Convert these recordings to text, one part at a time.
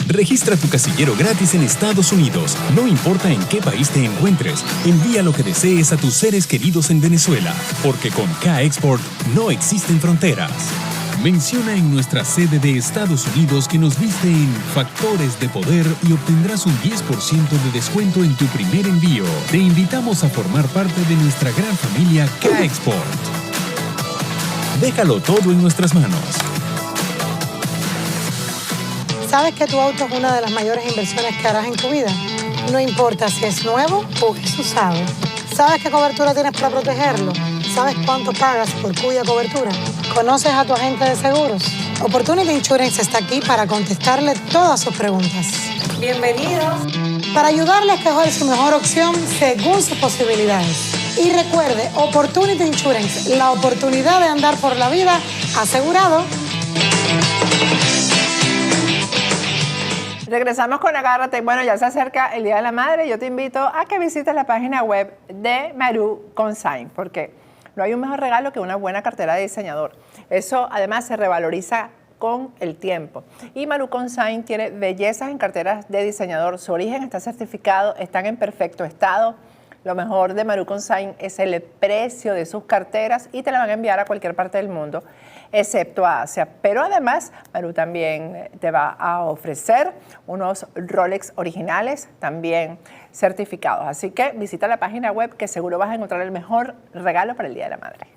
Registra tu casillero gratis en Estados Unidos. No importa en qué país te encuentres, envía lo que desees a tus seres queridos en Venezuela, porque con K-Export no existen fronteras. Menciona en nuestra sede de Estados Unidos que nos viste en Factores de Poder y obtendrás un 10% de descuento en tu primer envío. Te invitamos a formar parte de nuestra gran familia K-Export. Déjalo todo en nuestras manos. ¿Sabes que tu auto es una de las mayores inversiones que harás en tu vida? No importa si es nuevo o es usado. ¿Sabes qué cobertura tienes para protegerlo? ¿Sabes cuánto pagas por cuya cobertura? ¿Conoces a tu agente de seguros? Opportunity Insurance está aquí para contestarle todas sus preguntas. Bienvenidos. Para ayudarle a escoger su mejor opción según sus posibilidades. Y recuerde, Opportunity Insurance, la oportunidad de andar por la vida asegurado. Regresamos con Agárrate. Bueno, ya se acerca el Día de la Madre. Yo te invito a que visites la página web de Maru Consign, porque no hay un mejor regalo que una buena cartera de diseñador. Eso además se revaloriza con el tiempo. Y Maru Consign tiene bellezas en carteras de diseñador. Su origen está certificado, están en perfecto estado. Lo mejor de Maru Consign es el precio de sus carteras y te la van a enviar a cualquier parte del mundo, excepto a Asia. Pero además, Maru también te va a ofrecer unos Rolex originales, también certificados. Así que visita la página web, que seguro vas a encontrar el mejor regalo para el Día de la Madre.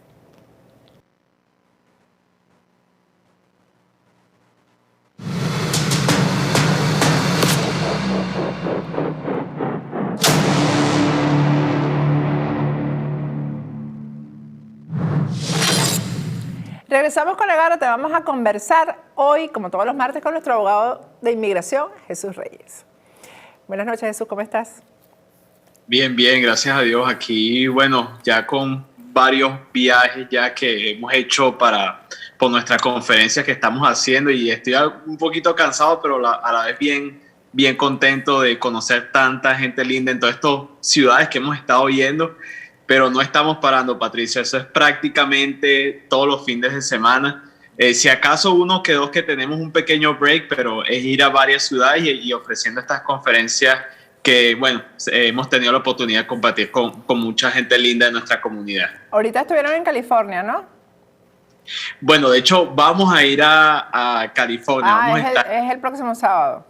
Regresamos con Agárrate. Vamos a conversar hoy, como todos los martes, con nuestro abogado de inmigración, Jesús Reyes. Buenas noches, Jesús, ¿cómo estás? Bien, bien, gracias a Dios. Aquí, bueno, ya con varios viajes ya que hemos hecho por nuestra conferencia que estamos haciendo, y estoy un poquito cansado, pero a la vez bien contento de conocer tanta gente linda en todas estas ciudades que hemos estado yendo. Pero no estamos parando, Patricia. Eso es prácticamente todos los fines de semana. Si acaso uno que dos que tenemos un pequeño break, pero es ir a varias ciudades y ofreciendo estas conferencias que, bueno, hemos tenido la oportunidad de compartir con mucha gente linda de nuestra comunidad. Ahorita estuvieron en California, ¿no? Bueno, de hecho, vamos a ir a California. Es el próximo sábado.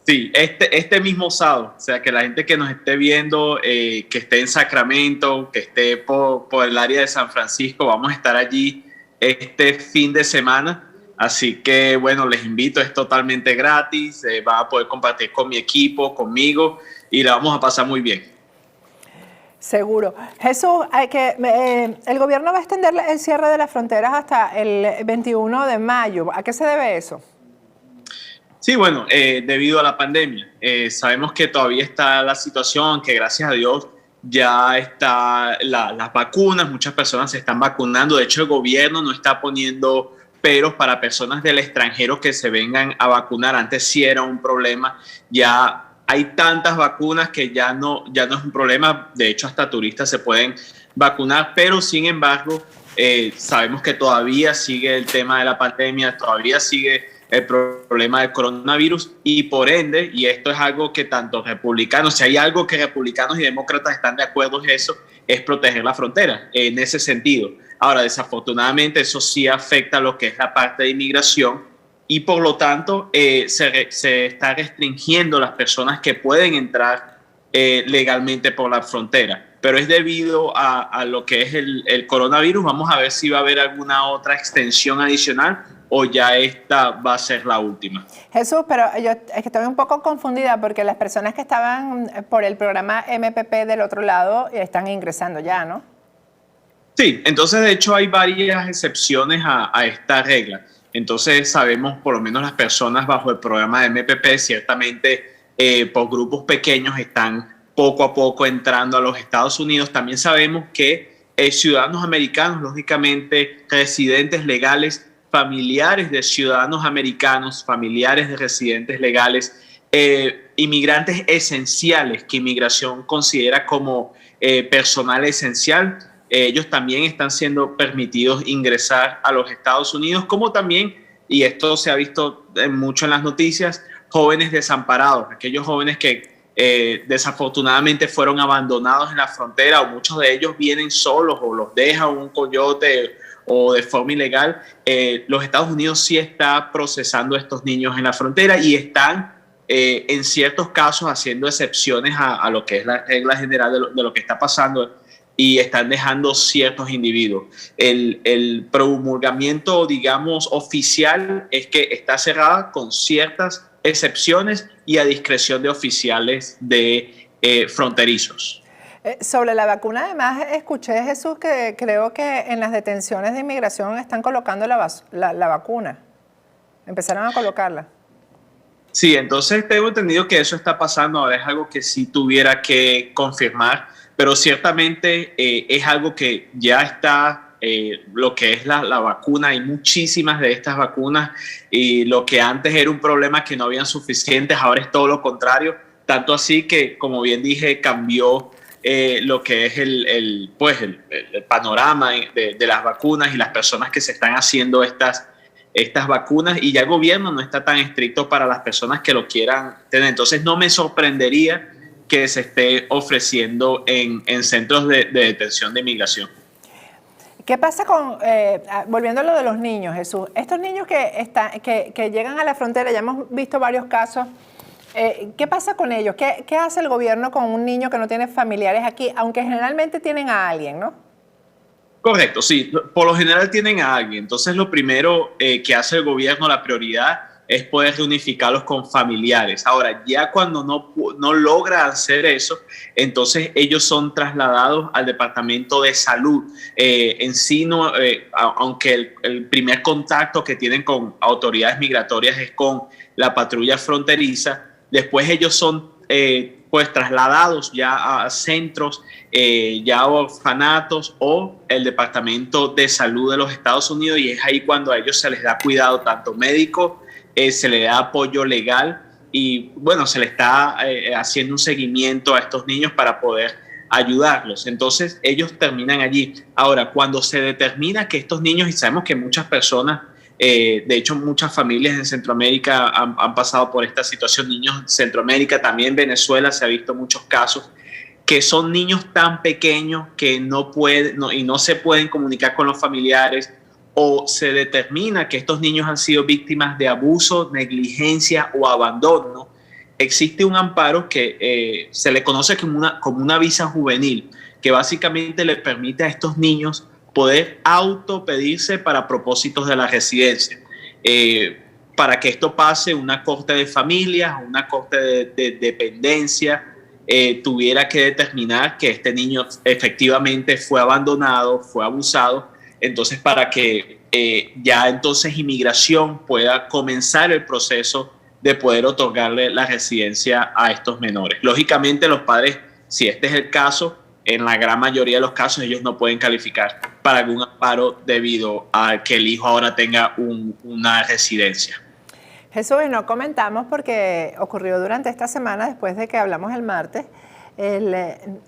Sí, este mismo sábado, o sea, que la gente que nos esté viendo, que esté en Sacramento, que esté por el área de San Francisco, vamos a estar allí este fin de semana. Así que, bueno, les invito, es totalmente gratis, van a poder compartir con mi equipo, conmigo, y la vamos a pasar muy bien. Seguro. Jesús, el gobierno va a extender el cierre de las fronteras hasta el 21 de mayo. ¿A qué se debe eso? Sí, bueno, debido a la pandemia. Sabemos que todavía está la situación, que gracias a Dios ya está las vacunas, muchas personas se están vacunando. De hecho, el gobierno no está poniendo peros para personas del extranjero que se vengan a vacunar. Antes sí era un problema, ya hay tantas vacunas que ya no es un problema. De hecho, hasta turistas se pueden vacunar, pero sin embargo, sabemos que todavía sigue el tema de la pandemia, todavía sigue el problema del coronavirus, y por ende, y esto es algo que tanto republicanos, si hay algo que republicanos y demócratas están de acuerdo en eso, es proteger la frontera en ese sentido. Ahora, desafortunadamente, eso sí afecta a lo que es la parte de inmigración, y por lo tanto se está restringiendo las personas que pueden entrar legalmente por la frontera. Pero es debido a lo que es el coronavirus. Vamos a ver si va a haber alguna otra extensión adicional o ya esta va a ser la última. Jesús, pero yo es que estoy un poco confundida porque las personas que estaban por el programa MPP del otro lado están ingresando ya, ¿no? Sí, entonces de hecho hay varias excepciones a esta regla. Entonces sabemos, por lo menos las personas bajo el programa de MPP, ciertamente por grupos pequeños están poco a poco entrando a los Estados Unidos. También sabemos que ciudadanos americanos, lógicamente residentes legales, familiares de ciudadanos americanos, familiares de residentes legales, inmigrantes esenciales que inmigración considera como personal esencial, ellos también están siendo permitidos ingresar a los Estados Unidos, como también, y esto se ha visto mucho en las noticias, jóvenes desamparados, aquellos jóvenes que desafortunadamente fueron abandonados en la frontera, o muchos de ellos vienen solos o los deja un coyote o de forma ilegal. Los Estados Unidos sí está procesando a estos niños en la frontera y están en ciertos casos haciendo excepciones a lo que es la regla general de lo que está pasando, y están dejando ciertos individuos. El promulgamiento, digamos, oficial es que está cerrada con ciertas excepciones y a discreción de oficiales de fronterizos. Sobre la vacuna, además, escuché, Jesús, que creo que en las detenciones de inmigración están colocando la vacuna. Empezaron a colocarla. Sí, entonces tengo entendido que eso está pasando. Ahora es algo que sí tuviera que confirmar, pero ciertamente es algo que ya está, lo que es la vacuna. Hay muchísimas de estas vacunas, y lo que antes era un problema que no habían suficientes, ahora es todo lo contrario. Tanto así que, como bien dije, cambió lo que es el panorama de las vacunas y las personas que se están haciendo estas vacunas, y ya el gobierno no está tan estricto para las personas que lo quieran tener. Entonces no me sorprendería que se esté ofreciendo en centros de detención de inmigración. ¿Qué pasa con, volviendo a lo de los niños, Jesús? Estos niños que llegan a la frontera, ya hemos visto varios casos, ¿qué pasa con ellos? ¿Qué hace el gobierno con un niño que no tiene familiares aquí, aunque generalmente tienen a alguien, ¿no? Correcto, sí, por lo general tienen a alguien. Entonces lo primero que hace el gobierno, la prioridad, es poder reunificarlos con familiares. Ahora, ya cuando no logra hacer eso, entonces ellos son trasladados al Departamento de Salud. En sí, aunque el primer contacto que tienen con autoridades migratorias es con la patrulla fronteriza, después ellos son trasladados ya a centros, ya a orfanatos o el Departamento de Salud de los Estados Unidos, y es ahí cuando a ellos se les da cuidado tanto médico, se le da apoyo legal, y bueno, se le está haciendo un seguimiento a estos niños para poder ayudarlos. Entonces ellos terminan allí. Ahora, cuando se determina que estos niños, y sabemos que muchas personas, de hecho muchas familias en Centroamérica han pasado por esta situación, niños en Centroamérica, también en Venezuela se ha visto muchos casos, que son niños tan pequeños que no se pueden comunicar con los familiares, o se determina que estos niños han sido víctimas de abuso, negligencia o abandono. Existe un amparo que se le conoce como una visa juvenil, que básicamente le permite a estos niños poder autopedirse para propósitos de la residencia. Para que esto pase, una corte de familias, una corte de dependencia, tuviera que determinar que este niño efectivamente fue abandonado, fue abusado. Entonces, para que ya entonces inmigración pueda comenzar el proceso de poder otorgarle la residencia a estos menores. Lógicamente, los padres, si este es el caso, en la gran mayoría de los casos ellos no pueden calificar para algún amparo debido a que el hijo ahora tenga una residencia. Jesús, y no comentamos porque ocurrió durante esta semana, después de que hablamos el martes,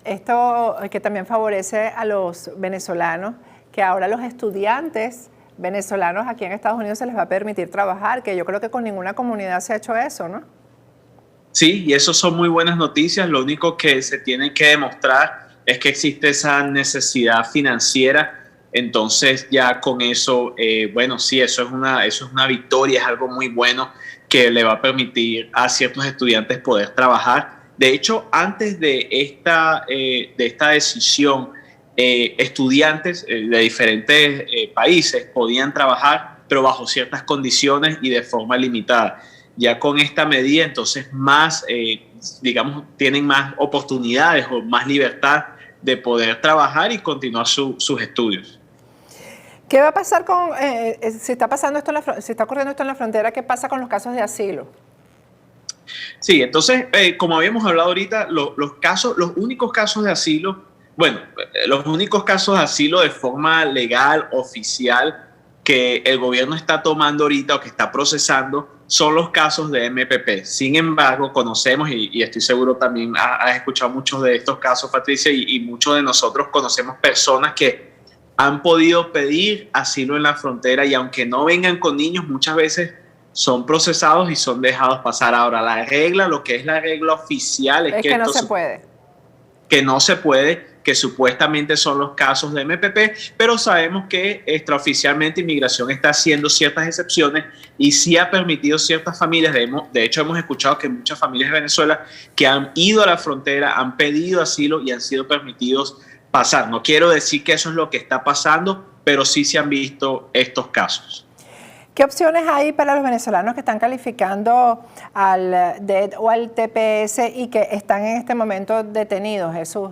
esto que también favorece a los venezolanos, que ahora los estudiantes venezolanos aquí en Estados Unidos se les va a permitir trabajar, que yo creo que con ninguna comunidad se ha hecho eso, ¿no? Sí, y eso son muy buenas noticias. Lo único que se tiene que demostrar es que existe esa necesidad financiera. Entonces ya con eso, bueno, sí, eso es una victoria, es algo muy bueno que le va a permitir a ciertos estudiantes poder trabajar. De hecho, antes de esta decisión, estudiantes de diferentes países podían trabajar, pero bajo ciertas condiciones y de forma limitada. Ya con esta medida, entonces tienen más oportunidades o más libertad de poder trabajar y continuar sus estudios. ¿Qué va a pasar con, si está ocurriendo esto en la frontera, qué pasa con los casos de asilo? Sí, entonces, como habíamos hablado ahorita, los únicos casos de asilo, los únicos casos de asilo de forma legal, oficial, que el gobierno está tomando ahorita o que está procesando son los casos de MPP. Sin embargo, conocemos, y estoy seguro también has escuchado muchos de estos casos, Patricia, y muchos de nosotros conocemos personas que han podido pedir asilo en la frontera, y aunque no vengan con niños, muchas veces son procesados y son dejados pasar. Ahora, lo que es la regla oficial es que no se puede. Que no se puede, que supuestamente son los casos de MPP, pero sabemos que extraoficialmente Inmigración está haciendo ciertas excepciones y sí ha permitido ciertas familias, de hecho hemos escuchado que muchas familias de Venezuela que han ido a la frontera, han pedido asilo y han sido permitidos pasar. No quiero decir que eso es lo que está pasando, pero sí se han visto estos casos. ¿Qué opciones hay para los venezolanos que están calificando al DED o al TPS y que están en este momento detenidos, Jesús?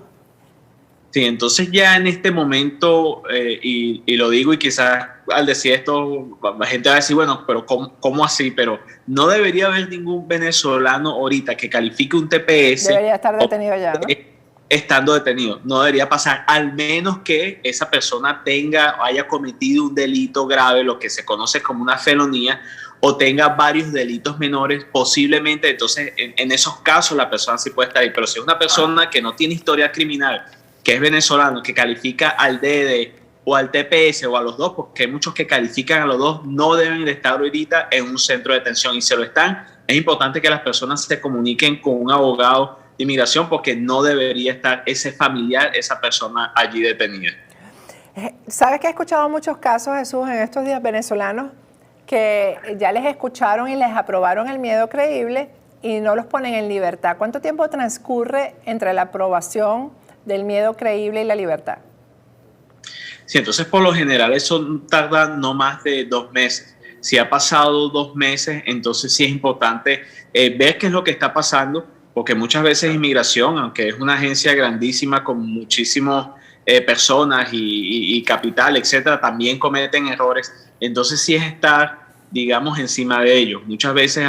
Sí, entonces ya en este momento, y lo digo y quizás al decir esto, la gente va a decir, bueno, pero ¿cómo así? Pero no debería haber ningún venezolano ahorita que califique un TPS. Debería estar detenido ya, ¿no? Estando detenido, no debería pasar, al menos que esa persona haya cometido un delito grave, lo que se conoce como una felonía, o tenga varios delitos menores, posiblemente. Entonces en esos casos la persona sí puede estar ahí. Pero si es una persona que no tiene historia criminal, que es venezolano, que califica al DD o al TPS o a los dos, porque hay muchos que califican a los dos, no deben de estar ahorita en un centro de detención, y si lo están, es importante que las personas se comuniquen con un abogado de inmigración, porque no debería estar ese familiar, esa persona allí detenida. ¿Sabes que he escuchado muchos casos, Jesús, en estos días venezolanos que ya les escucharon y les aprobaron el miedo creíble y no los ponen en libertad? ¿Cuánto tiempo transcurre entre la aprobación del miedo creíble y la libertad? Sí, entonces por lo general eso tarda no más de 2 meses. Si ha pasado 2 meses, entonces sí es importante ver qué es lo que está pasando, porque muchas veces Inmigración, aunque es una agencia grandísima con muchísimas personas y capital, etcétera, también cometen errores. Entonces sí es estar, digamos, encima de ellos. Muchas veces,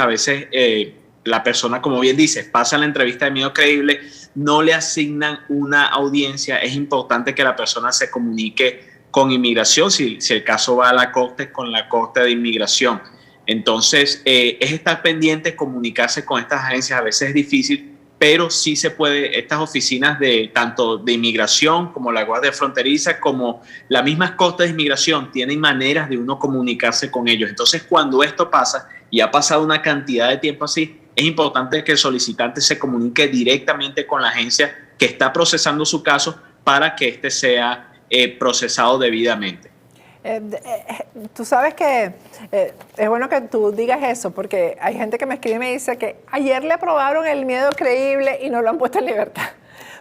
la persona, como bien dices, pasa la entrevista de miedo creíble, no le asignan una audiencia. Es importante que la persona se comunique con Inmigración, si el caso va a la corte, con la Corte de Inmigración. Entonces, es estar pendiente, comunicarse con estas agencias. A veces es difícil, pero sí se puede. Estas oficinas tanto de Inmigración como la Guardia Fronteriza, como las mismas Cortes de Inmigración, tienen maneras de uno comunicarse con ellos. Entonces, cuando esto pasa y ha pasado una cantidad de tiempo así, es importante que el solicitante se comunique directamente con la agencia que está procesando su caso para que éste sea procesado debidamente. Tú sabes que es bueno que tú digas eso, porque hay gente que me escribe y me dice que ayer le aprobaron el miedo creíble y no lo han puesto en libertad,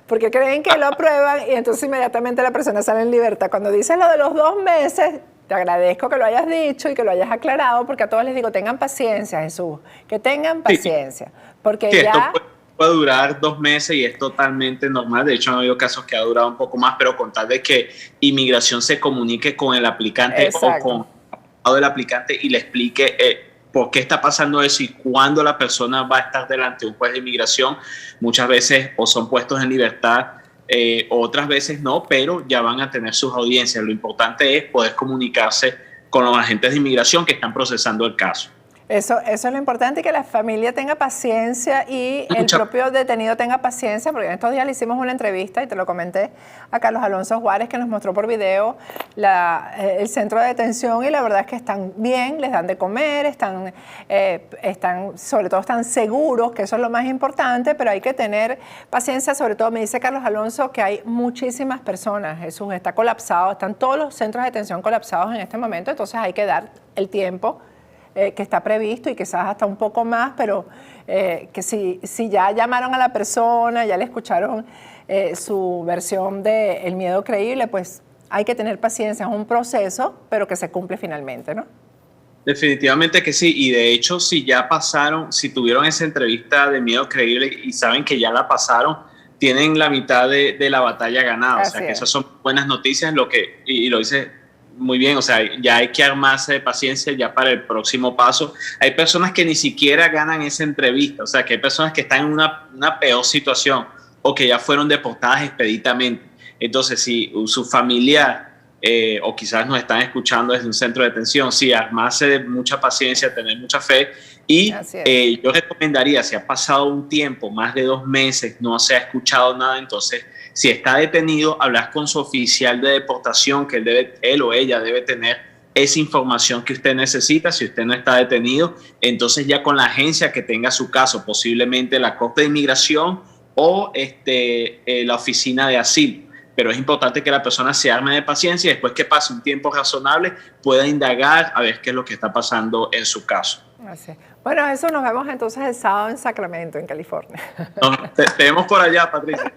porque creen que lo aprueban y entonces inmediatamente la persona sale en libertad. Cuando dices lo de los 2 meses, te agradezco que lo hayas dicho y que lo hayas aclarado, porque a todos les digo, tengan paciencia, Jesús, que tengan paciencia, porque sí, ya... Puede durar 2 meses y es totalmente normal. De hecho, han habido casos que ha durado un poco más, pero con tal de que Inmigración se comunique con el aplicante. Exacto. O con el abogado del aplicante y le explique por qué está pasando eso y cuándo la persona va a estar delante de un juez de Inmigración. Muchas veces o son puestos en libertad, otras veces no, pero ya van a tener sus audiencias. Lo importante es poder comunicarse con los agentes de Inmigración que están procesando el caso. Eso es lo importante, que la familia tenga paciencia y el propio detenido tenga paciencia, porque en estos días le hicimos una entrevista y te lo comenté a Carlos Alonso Juárez, que nos mostró por video el centro de detención, y la verdad es que están bien, les dan de comer, están sobre todo están seguros, que eso es lo más importante, pero hay que tener paciencia. Sobre todo me dice Carlos Alonso que hay muchísimas personas, Jesús, está colapsado, están todos los centros de detención colapsados en este momento, entonces hay que dar el tiempo que está previsto y quizás hasta un poco más, pero que si ya llamaron a la persona, ya le escucharon su versión del miedo creíble, pues hay que tener paciencia, es un proceso, pero que se cumple finalmente, ¿no? Definitivamente que sí, y de hecho si ya pasaron, si tuvieron esa entrevista de miedo creíble y saben que ya la pasaron, tienen la mitad de la batalla ganada. Así o sea, que esas son buenas noticias, y lo dice muy bien. O sea, ya hay que armarse de paciencia ya para el próximo paso. Hay personas que ni siquiera ganan esa entrevista, o sea, que hay personas que están en una peor situación o que ya fueron deportadas expeditamente. Entonces, si su familiar o quizás nos están escuchando desde un centro de detención, sí, armarse de mucha paciencia, tener mucha fe. Y yo recomendaría, si ha pasado un tiempo, más de 2 meses, no se ha escuchado nada, entonces, si está detenido, hablar con su oficial de deportación, que él o ella debe tener esa información que usted necesita. Si usted no está detenido, entonces ya con la agencia que tenga su caso, posiblemente la Corte de Inmigración o la oficina de asilo. Pero es importante que la persona se arme de paciencia y después que pase un tiempo razonable pueda indagar a ver qué es lo que está pasando en su caso. Así. Bueno, eso nos vemos entonces el sábado en Sacramento, en California. Te vemos por allá, Patricia.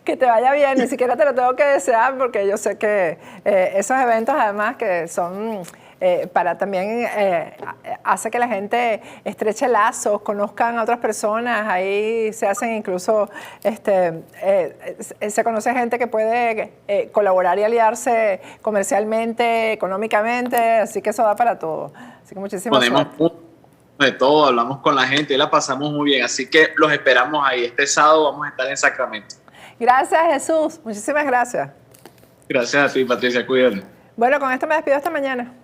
Que te vaya bien, ni siquiera te lo tengo que desear porque yo sé que esos eventos además que son para también hace que la gente estreche lazos, conozcan a otras personas, ahí se hacen incluso, se conoce gente que puede colaborar y aliarse comercialmente, económicamente, así que eso da para todo. Así que muchísimas gracias. De todo, hablamos con la gente y la pasamos muy bien, así que los esperamos ahí. Este sábado vamos a estar en Sacramento. Gracias, Jesús. Muchísimas gracias. Gracias a ti, Patricia. Cuídate. Bueno, con esto me despido hasta mañana.